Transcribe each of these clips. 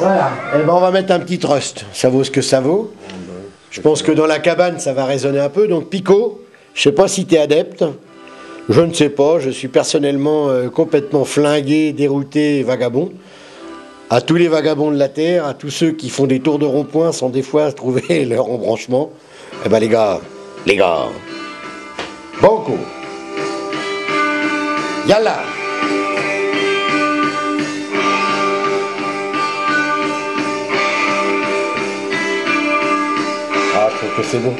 Voilà, eh ben on va mettre un petit trust, ça vaut ce que ça vaut. Je pense que dans la cabane ça va résonner un peu, donc Pico, je sais pas si tu es adepte, je ne sais pas, je suis personnellement complètement flingué, dérouté et vagabond. À tous les vagabonds de la Terre, à tous ceux qui font des tours de rond-point sans des fois trouver leur embranchement, eh ben les gars, banco, yalla. Ah, je trouve que c'est bon.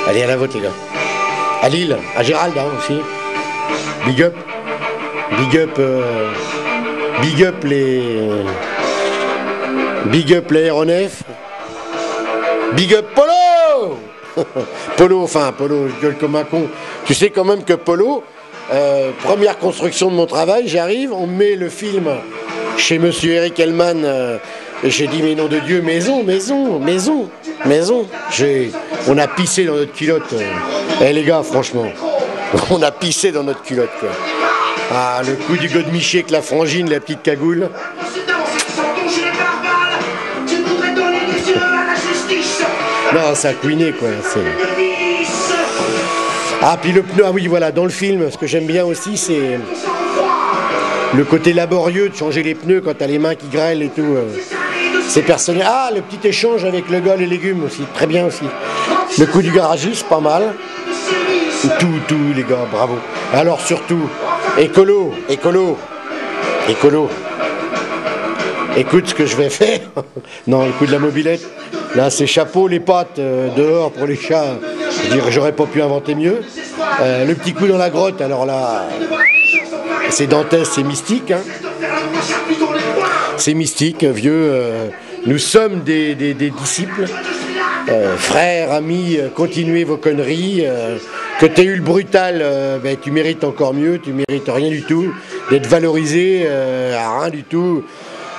Allez, à la vôtre, les gars. À Lille, à Gérald hein, aussi. Big up. Big up les aéronefs. Big up Polo. Polo, je gueule comme un con. Tu sais quand même que Polo, première construction de mon travail, j'arrive, on met le film chez monsieur Eric Hellman. Et j'ai dit, mais nom de Dieu, maison. On a pissé dans notre culotte. Eh les gars, franchement, on a pissé dans notre culotte, quoi. Ah, le coup du godemiché avec la frangine, la petite cagoule. Non, ça a couiné, quoi. Ah, puis le pneu, ah oui, voilà, dans le film, ce que j'aime bien aussi, c'est le côté laborieux de changer les pneus quand t'as les mains qui grêlent et tout. C'est personnel. Ah, le petit échange avec le gars, les légumes aussi, très bien aussi. Le coup du garagiste, pas mal. Tout, les gars, bravo. Alors surtout, écolo. Écoute ce que je vais faire. Non, le coup de la mobilette. Là, c'est chapeau, les pattes dehors pour les chats. Je veux dire, j'aurais pas pu inventer mieux. Le petit coup dans la grotte, alors là, c'est dantesque, c'est mystique. Hein. C'est mystique, vieux. Nous sommes des disciples. Frères, amis, continuez vos conneries. Que tu aies eu le brutal, ben, tu mérites encore mieux. Tu mérites rien du tout. D'être valorisé, à rien du tout.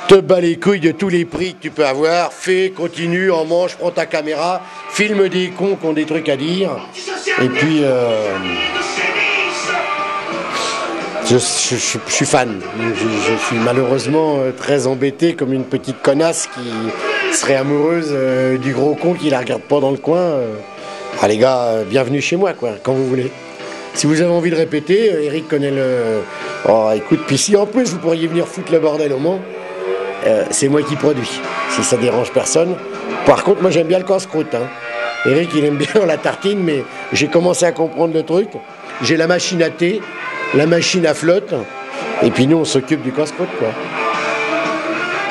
Te bats les couilles de tous les prix que tu peux avoir. Fais, continue, en manche, prends ta caméra. Filme des cons qui ont des trucs à dire. Et puis... Je suis fan. Je suis malheureusement très embêté comme une petite connasse qui serait amoureuse du gros con qui la regarde pas dans le coin. Ah les gars, bienvenue chez moi quoi, quand vous voulez. Si vous avez envie de répéter, Eric connaît le... Oh écoute, puis si en plus vous pourriez venir foutre le bordel au Mans, c'est moi qui produis, si ça dérange personne. Par contre, moi j'aime bien le casse-croûte. Hein. Eric il aime bien la tartine, mais j'ai commencé à comprendre le truc. J'ai la machine à thé. La machine à flotte, et puis nous on s'occupe du casse-croûte quoi.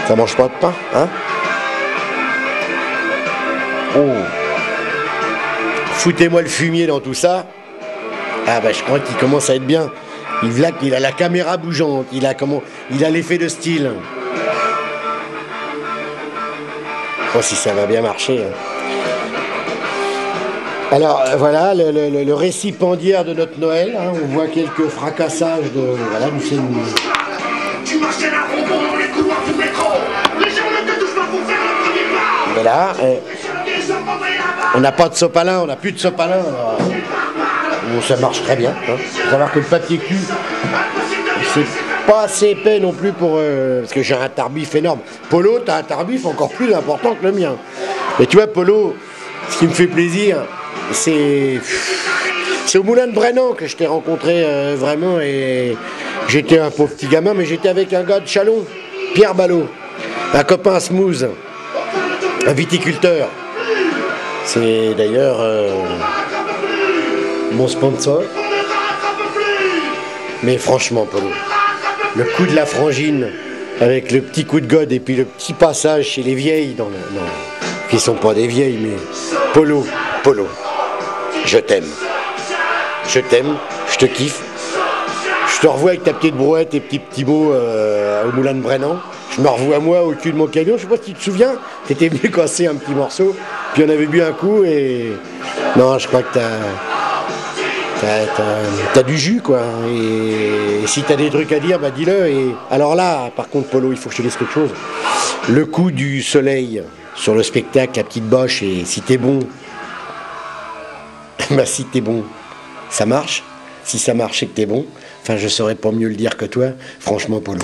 Ça mange pas de pain, hein? Oh. Foutez-moi le fumier dans tout ça. Ah bah je crois qu'il commence à être bien. Il a la caméra bougeante, il a l'effet de style. Oh si ça va bien marcher. Hein. Alors voilà le récipiendaire de notre Noël, hein, on voit quelques fracassages de... Voilà, nous sommes... Et là, on n'a pas de sopalin, on n'a plus de sopalin. Bon, ça marche très bien. Hein. Faut savoir que le papier cul, c'est pas assez épais non plus pour... parce que j'ai un tarbif énorme. Polo, t'as un tarbif encore plus important que le mien. Mais tu vois, Polo, ce qui me fait plaisir... C'est au Moulin de Brennan que je t'ai rencontré vraiment et j'étais un pauvre petit gamin mais j'étais avec un gars de Chalon, Pierre Ballot, un copain smooth, un viticulteur. C'est d'ailleurs mon sponsor. Mais franchement Polo, le coup de la frangine avec le petit coup de god et puis le petit passage chez les vieilles, non, qui sont pas des vieilles mais Polo. Je t'aime, je te kiffe. Je te revois avec ta petite brouette, tes petits mots au Moulin de Brennan. Je me revois moi au cul de mon camion. Je sais pas si tu te souviens, t'étais venu casser un petit morceau, puis on avait bu un coup et... Non, je crois que t'as du jus quoi. Et si t'as des trucs à dire, bah dis-le. Et alors là, par contre Polo, il faut que je te dise quelque chose. Le coup du soleil sur le spectacle, la petite boche, et si t'es bon... Bah si t'es bon, ça marche. Si ça marche et que t'es bon, enfin je saurais pas mieux le dire que toi. Franchement Polo,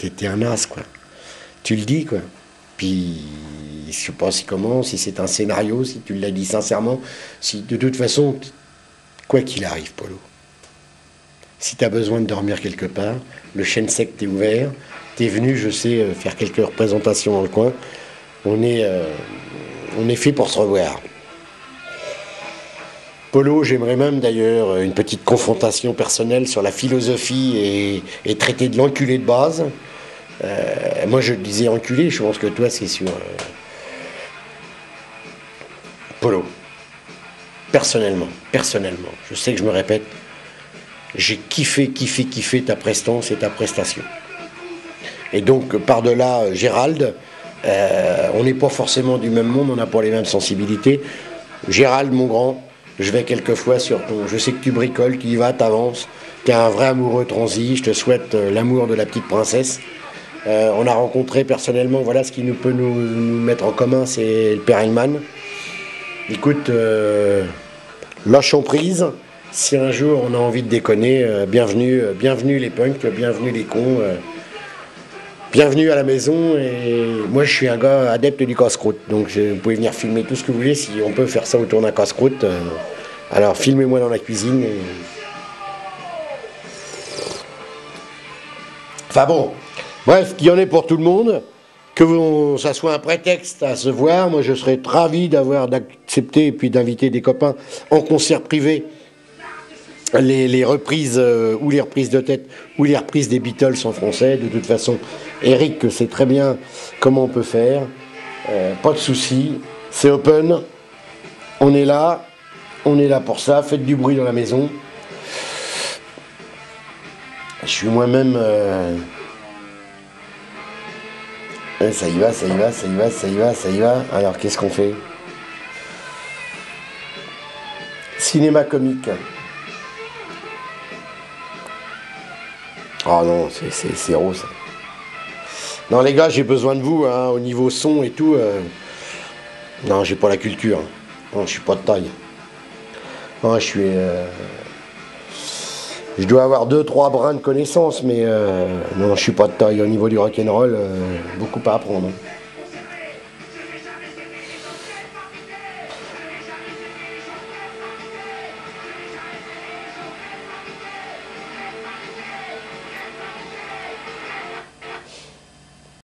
t'étais un as, quoi. Tu le dis, quoi. Puis, je sais pas si comment, si c'est un scénario, si tu l'as dit sincèrement, si de toute façon, quoi qu'il arrive, Polo, si t'as besoin de dormir quelque part, le chêne sec t'est ouvert, t'es venu, je sais, faire quelques représentations dans le coin, on est fait pour se revoir. Polo, j'aimerais même d'ailleurs une petite confrontation personnelle sur la philosophie et traiter de l'enculé de base. Moi je disais enculé, je pense que toi c'est sur Polo. Personnellement, je sais que je me répète, j'ai kiffé ta prestance et ta prestation. Et donc par-delà Gérald, on n'est pas forcément du même monde, on n'a pas les mêmes sensibilités. Gérald, mon grand, je vais quelquefois sur ton... Je sais que tu bricoles, tu y vas, t'avances, t'es un vrai amoureux transi, je te souhaite l'amour de la petite princesse. On a rencontré personnellement, voilà, ce qui peut nous mettre en commun, c'est le père Hellman. Écoute, lâchons prise. Si un jour on a envie de déconner, bienvenue les punks, bienvenue les cons, bienvenue à la maison. Et moi je suis un gars adepte du casse-croûte, donc vous pouvez venir filmer tout ce que vous voulez. Si on peut faire ça autour d'un casse-croûte, alors filmez-moi dans la cuisine. Enfin bon. Bref, qu'il y en ait pour tout le monde, que ça soit un prétexte à se voir. Moi, je serais ravi d'accepter et puis d'inviter des copains en concert privé. Les reprises ou les reprises de tête ou les reprises des Beatles en français. De toute façon, Eric sait très bien comment on peut faire. Pas de souci, c'est open. On est là pour ça. Faites du bruit dans la maison. Je suis moi-même... Ça y va. Alors, qu'est-ce qu'on fait? Cinéma comique. Oh non, c'est zéro, ça. Non, les gars, j'ai besoin de vous, hein, au niveau son et tout. Non, j'ai pas la culture. Non, je suis pas de taille. Non, je dois avoir 2-3 brins de connaissances, mais non, je suis pas de taille. Au niveau du rock'n'roll, beaucoup à apprendre.